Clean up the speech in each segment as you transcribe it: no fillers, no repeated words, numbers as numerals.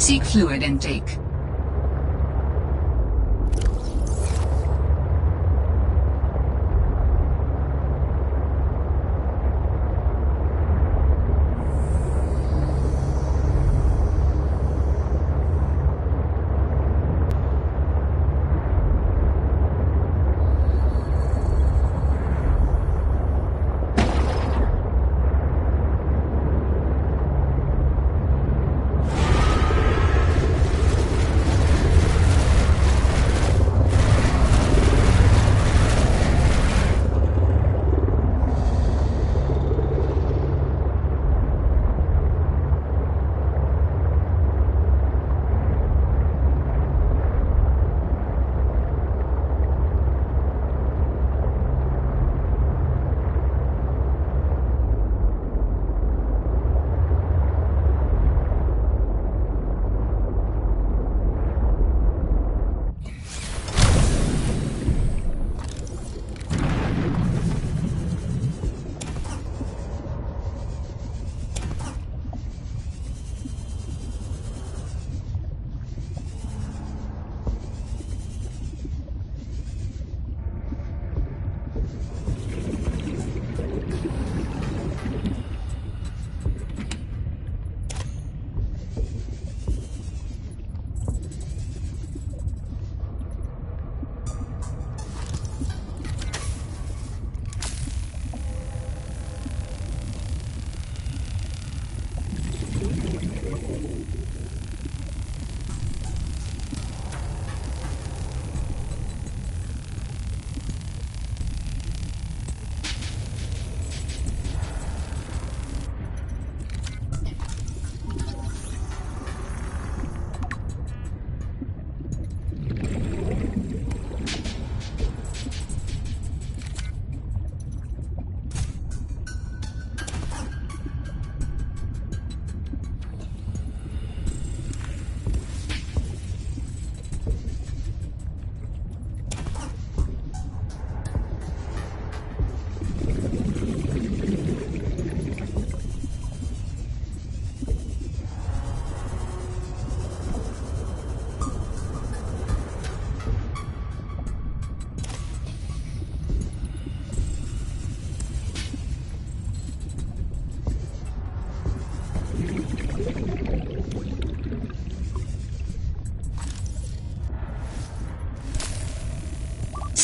Seek fluid intake.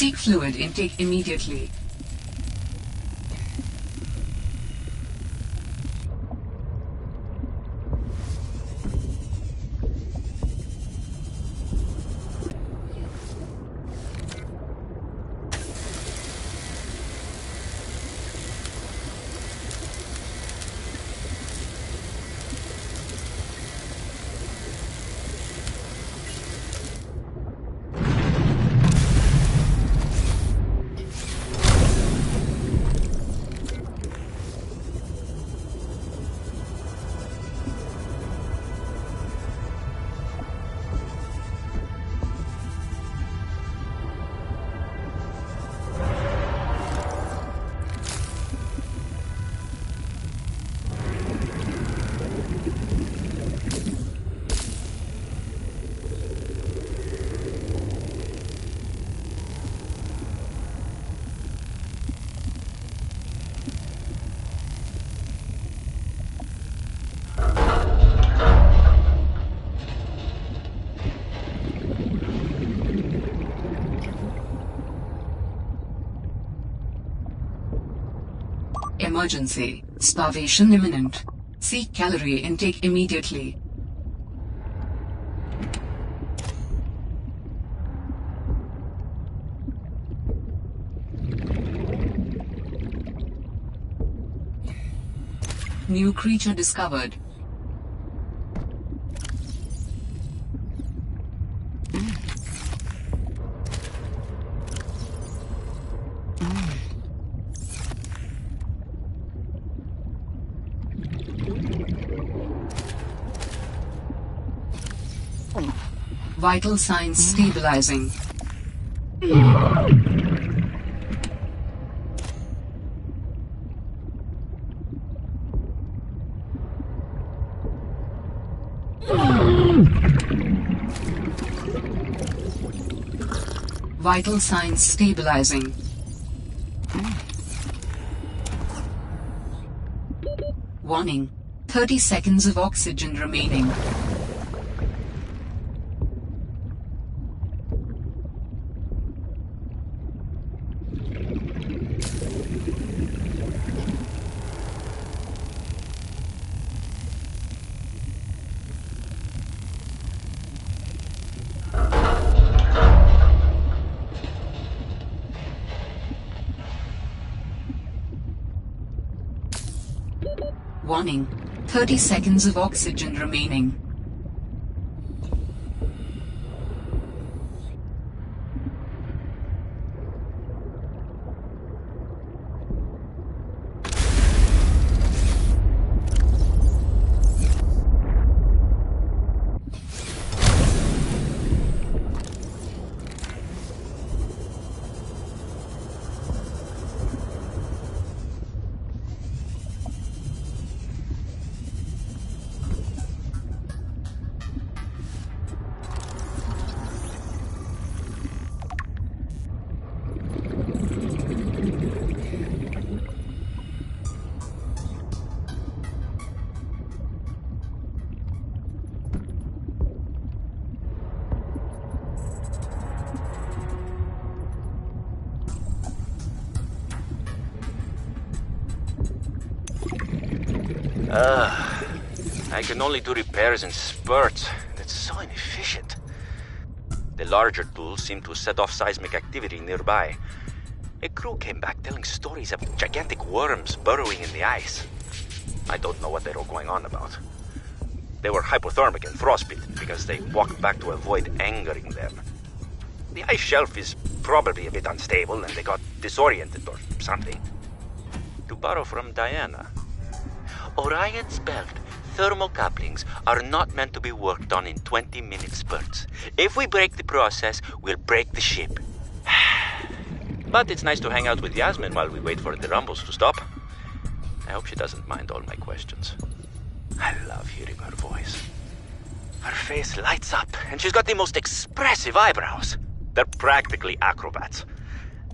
Seek fluid intake immediately. Emergency. Starvation imminent. Seek calorie intake immediately. New creature discovered. Vital signs stabilizing. Vital signs stabilizing. Warning. 30 seconds of oxygen remaining. Warning. 30 seconds of oxygen remaining. I can only do repairs in spurts. It's so inefficient. The larger tools seem to set off seismic activity nearby. A crew came back telling stories of gigantic worms burrowing in the ice. I don't know what they were going on about. They were hypothermic and frostbitten because they walked back to avoid angering them. The ice shelf is probably a bit unstable and they got disoriented or something. To borrow from Diana, Orion's belt thermal couplings are not meant to be worked on in 20-minute spurts. If we break the process, we'll break the ship. But it's nice to hang out with Yasmin while we wait for the rumbles to stop. I hope she doesn't mind all my questions. I love hearing her voice. Her face lights up, and she's got the most expressive eyebrows. They're practically acrobats.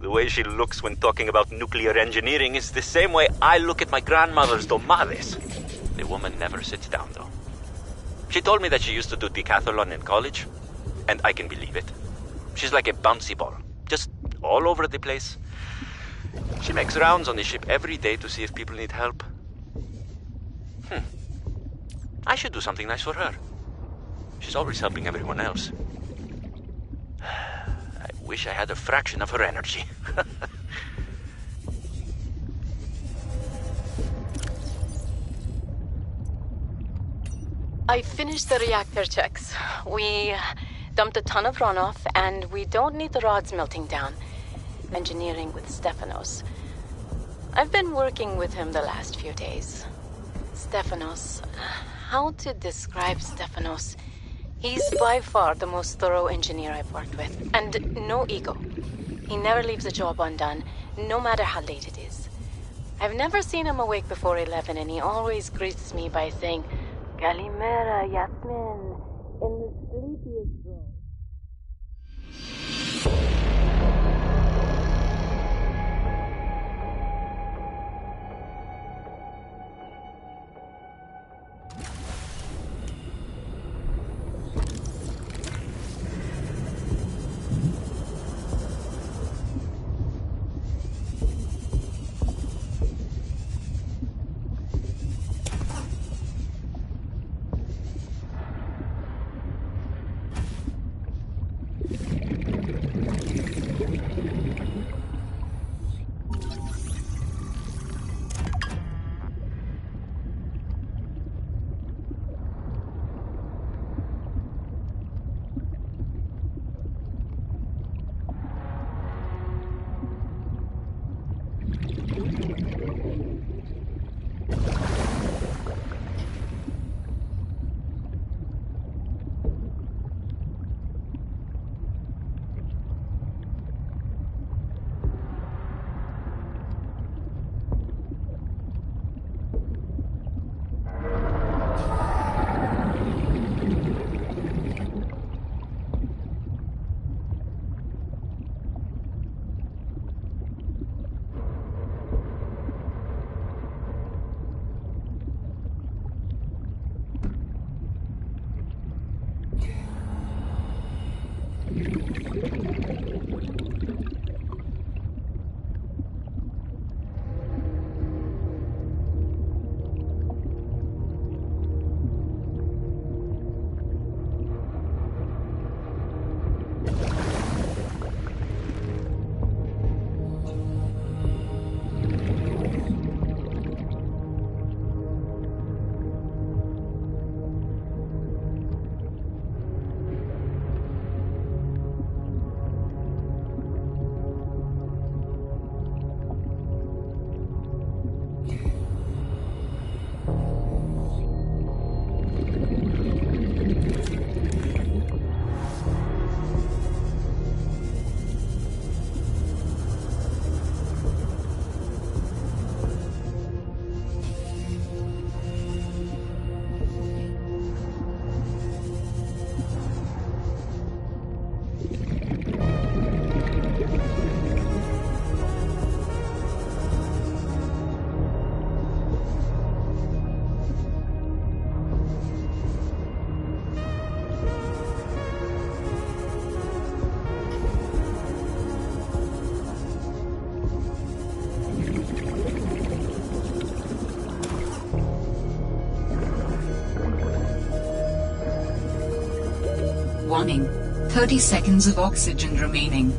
The way she looks when talking about nuclear engineering is the same way I look at my grandmother's domades. The woman never sits down, though. She told me that she used to do decathlon in college, and I can believe it. She's like a bouncy ball, just all over the place. She makes rounds on the ship every day to see if people need help. I should do something nice for her. She's always helping everyone else. I wish I had a fraction of her energy. I finished the reactor checks. We dumped a ton of runoff, and we don't need the rods melting down. Engineering with Stefanos. I've been working with him the last few days. Stefanos. How to describe Stefanos? He's by far the most thorough engineer I've worked with, and no ego. He never leaves a job undone, no matter how late it is. I've never seen him awake before 11, and he always greets me by saying, Kalimera, Yasmin, in the sleepiest room. Warning. 30 seconds of oxygen remaining.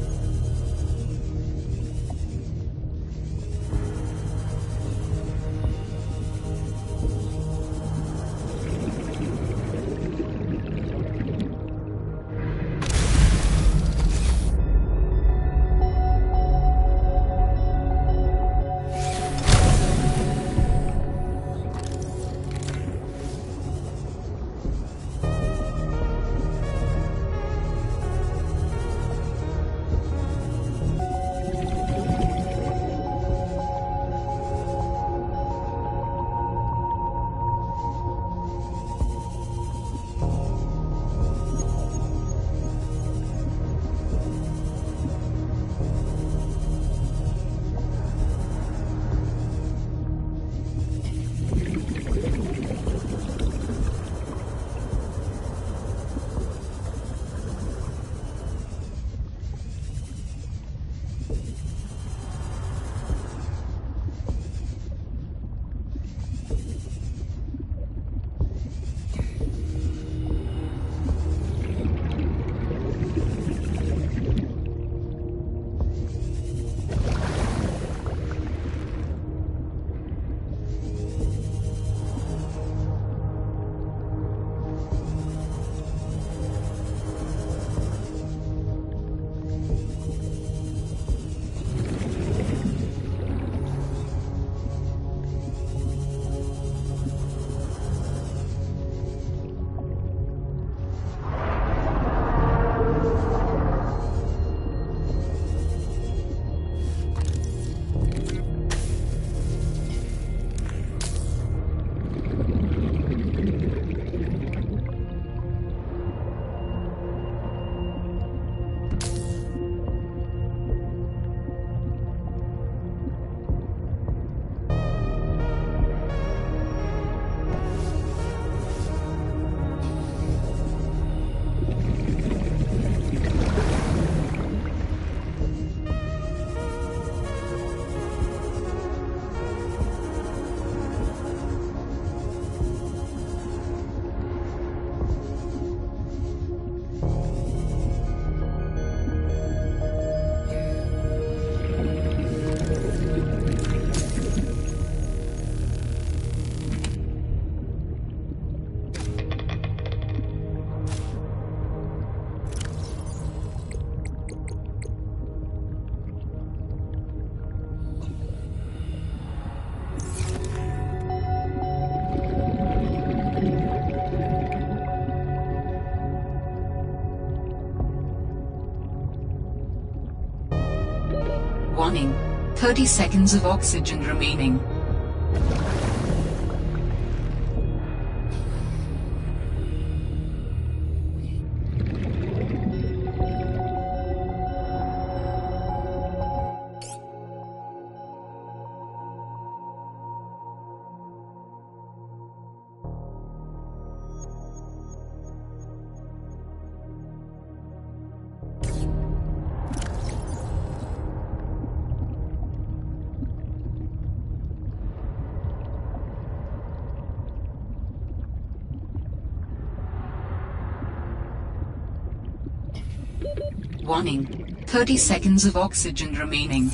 Warning. 30 seconds of oxygen remaining. Warning. 30 seconds of oxygen remaining.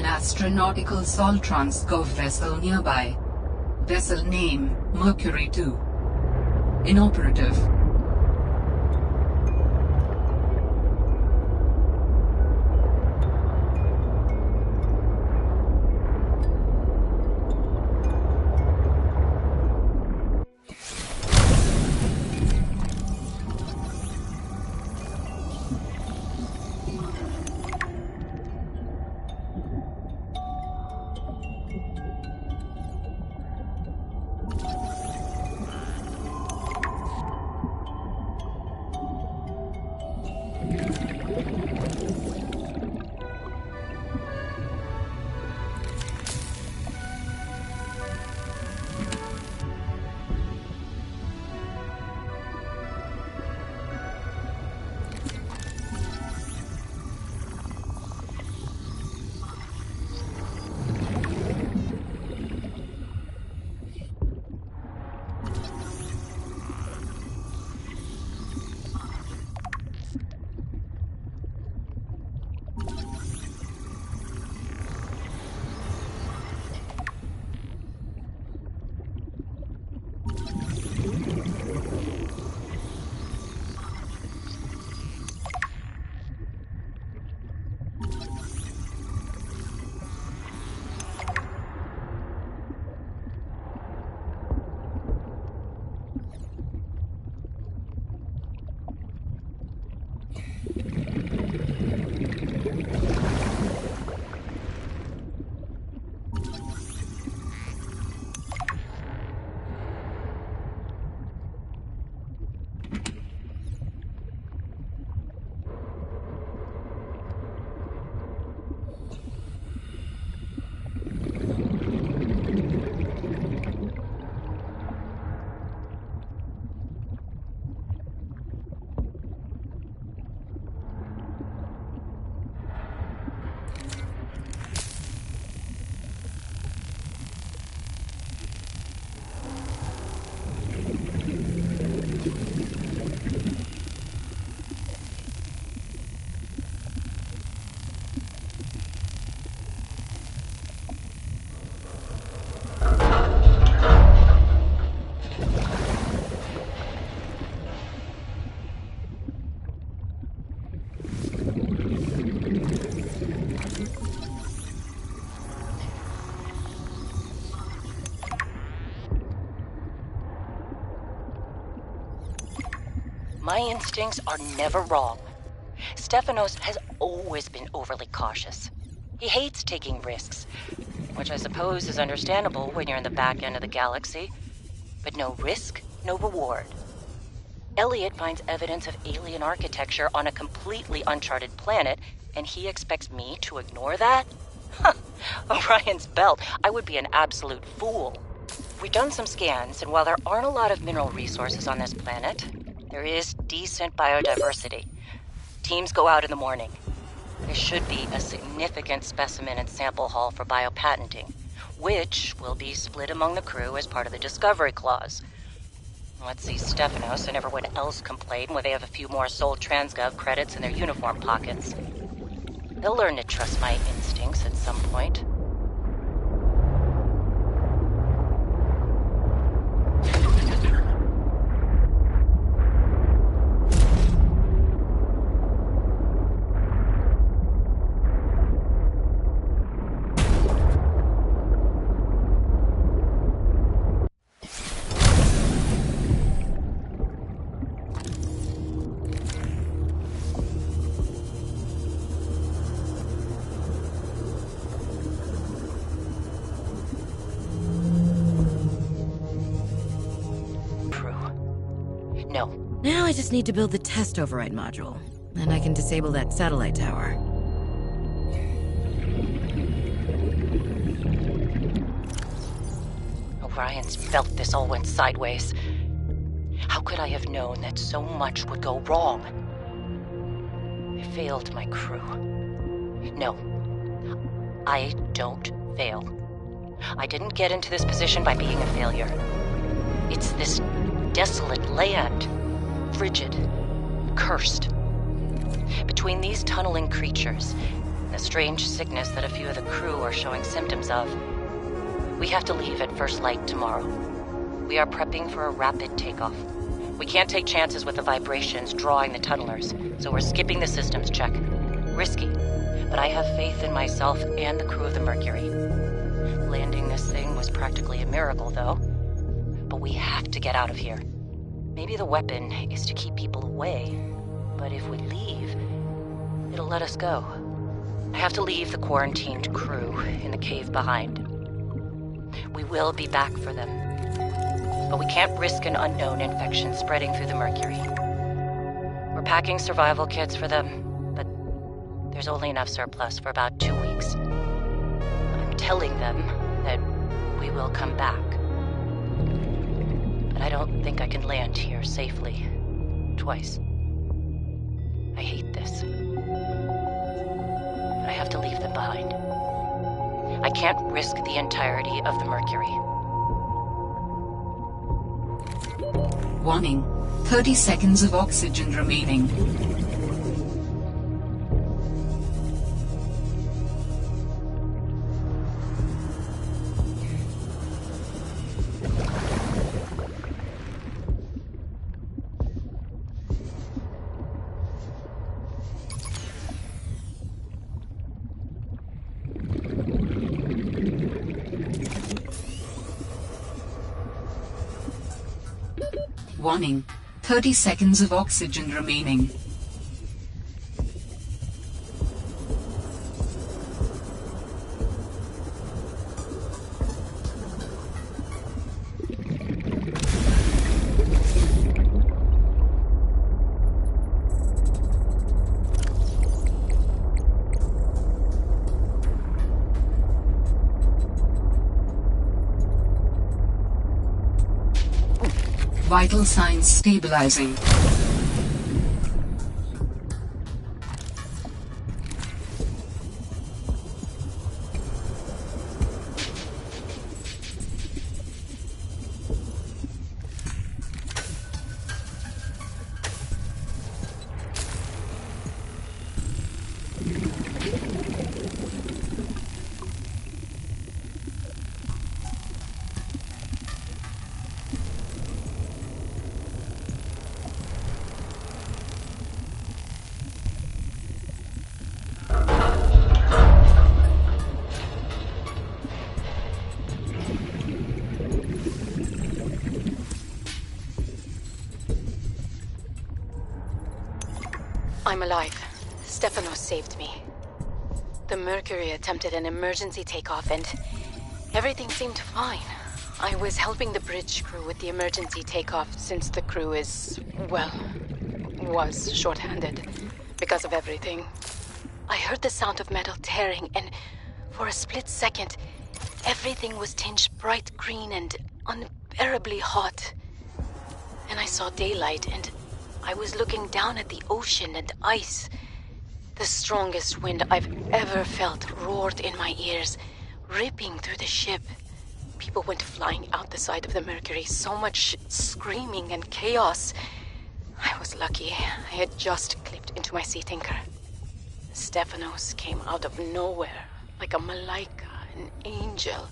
astronautical sol transgov vessel nearby. Vessel name, Mercury 2. Inoperative. My instincts are never wrong. Stefanos has always been overly cautious. He hates taking risks, which I suppose is understandable when you're in the back end of the galaxy. But no risk, no reward. Elliot finds evidence of alien architecture on a completely uncharted planet, and he expects me to ignore that? Orion's belt, I would be an absolute fool. We've done some scans, and while there aren't a lot of mineral resources on this planet, there is decent biodiversity. Teams go out in the morning. There should be a significant specimen and sample haul for biopatenting, which will be split among the crew as part of the Discovery Clause. Let's see Stefanos and everyone else complain when they have a few more Sol Transgov credits in their uniform pockets. They'll learn to trust my instincts at some point. Now I just need to build the test override module. Then I can disable that satellite tower. Orion's felt this all went sideways. How could I have known that so much would go wrong? I failed my crew. No, I don't fail. I didn't get into this position by being a failure. It's this desolate land. Frigid, cursed. Between these tunneling creatures a strange sickness that a few of the crew are showing symptoms of. We have to leave at first light tomorrow. We are prepping for a rapid takeoff. We can't take chances with the vibrations drawing the tunnelers, so we're skipping the systems check. Risky, but I have faith in myself and the crew of the Mercury. Landing this thing was practically a miracle, though. But we have to get out of here. Maybe the weapon is to keep people away, but if we leave, it'll let us go. I have to leave the quarantined crew in the cave behind. We will be back for them, but we can't risk an unknown infection spreading through the Mercury. We're packing survival kits for them, but there's only enough surplus for about 2 weeks. I'm telling them that we will come back, but I don't think I can land here safely twice. I hate this, but I have to leave them behind. I can't risk the entirety of the Mercury. Warning. 30 seconds of oxygen remaining. Warning. 30 seconds of oxygen remaining. Vital signs stabilizing. I'm alive. Stefanos saved me. The Mercury attempted an emergency takeoff and everything seemed fine. I was helping the bridge crew with the emergency takeoff since the crew is, well, was short-handed because of everything. I heard the sound of metal tearing and for a split second, everything was tinged bright green and unbearably hot. And I saw daylight and I was looking down at the ocean and ice. The strongest wind I've ever felt roared in my ears, ripping through the ship. People went flying out the side of the Mercury, so much screaming and chaos. I was lucky. I had just clipped into my sea tinker. Stefanos came out of nowhere, like a malaika, an angel.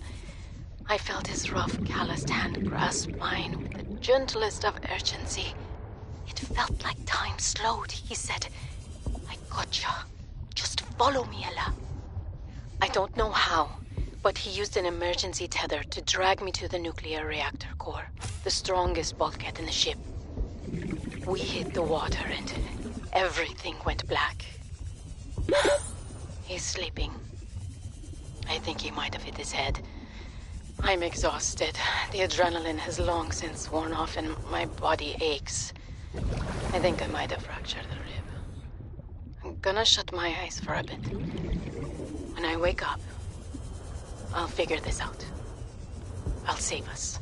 I felt his rough, calloused hand grasp mine with the gentlest of urgency. It felt like time slowed. He said, "I gotcha. Just follow me, Ella." I don't know how, but he used an emergency tether to drag me to the nuclear reactor core, the strongest bulkhead in the ship. We hit the water and everything went black. He's sleeping. I think he might have hit his head. I'm exhausted. The adrenaline has long since worn off and my body aches. I think I might have fractured the rib. I'm gonna shut my eyes for a bit. When I wake up, I'll figure this out. I'll save us.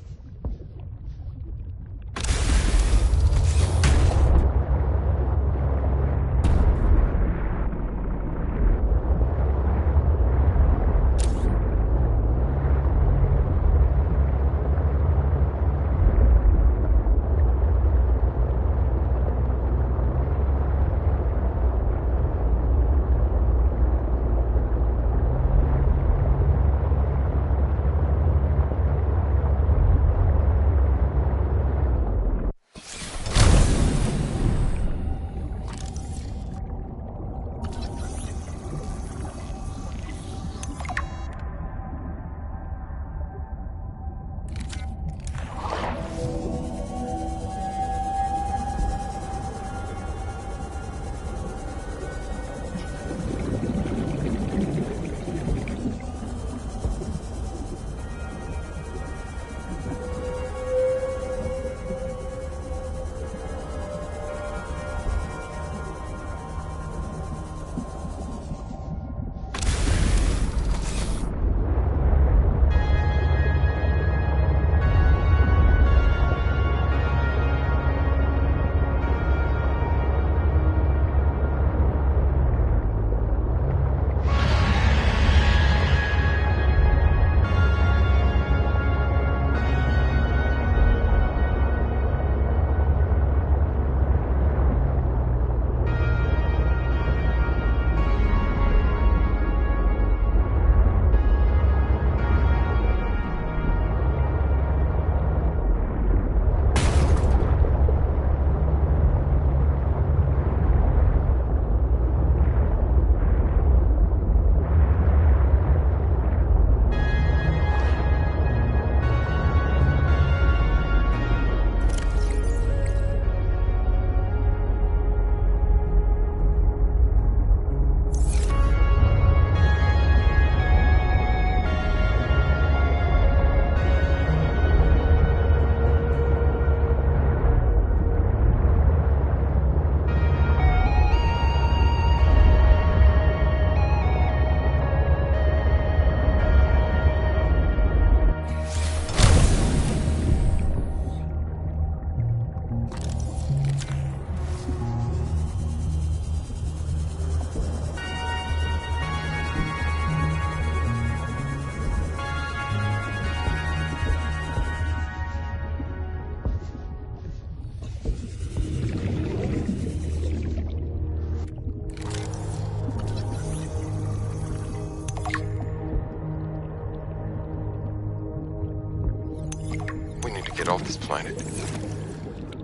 We need to get off this planet.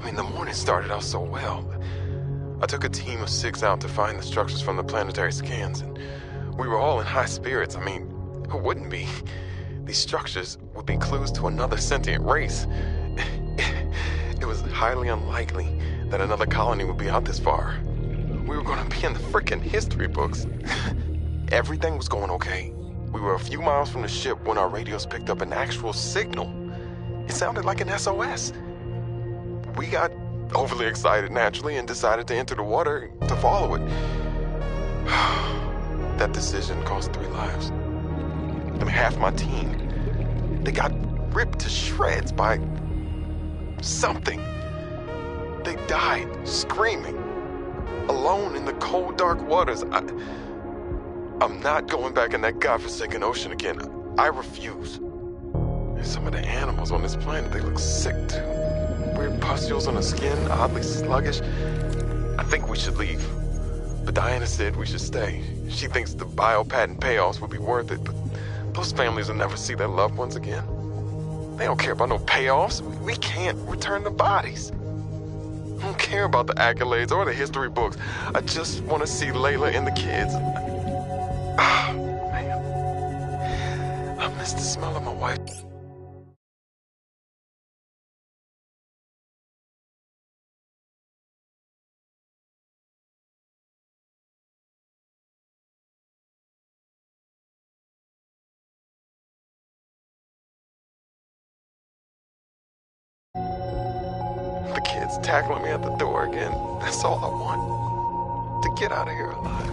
I mean, the morning started out so well. I took a team of 6 out to find the structures from the planetary scans, and we were all in high spirits. I mean, who wouldn't be? These structures would be clues to another sentient race. It was highly unlikely that another colony would be out this far. We were going to be in the frickin' history books. Everything was going okay. We were a few miles from the ship when our radios picked up an actual signal. It sounded like an SOS. We got overly excited naturally and decided to enter the water to follow it. That decision cost 3 lives. I mean, half my team. They got ripped to shreds by something. They died screaming, alone in the cold, dark waters. I'm not going back in that godforsaken ocean again. I refuse. And some of the animals on this planet, they look sick too. Weird pustules on the skin, oddly sluggish. I think we should leave. But Diana said we should stay. She thinks the biopatent payoffs would be worth it, but those families will never see their loved ones again. They don't care about no payoffs. We can't return the bodies. I don't care about the accolades or the history books. I just want to see Layla and the kids. Ah, man. I miss the smell of my wife. The kids tackling me at the door again. That's all I want. To get out of here alive.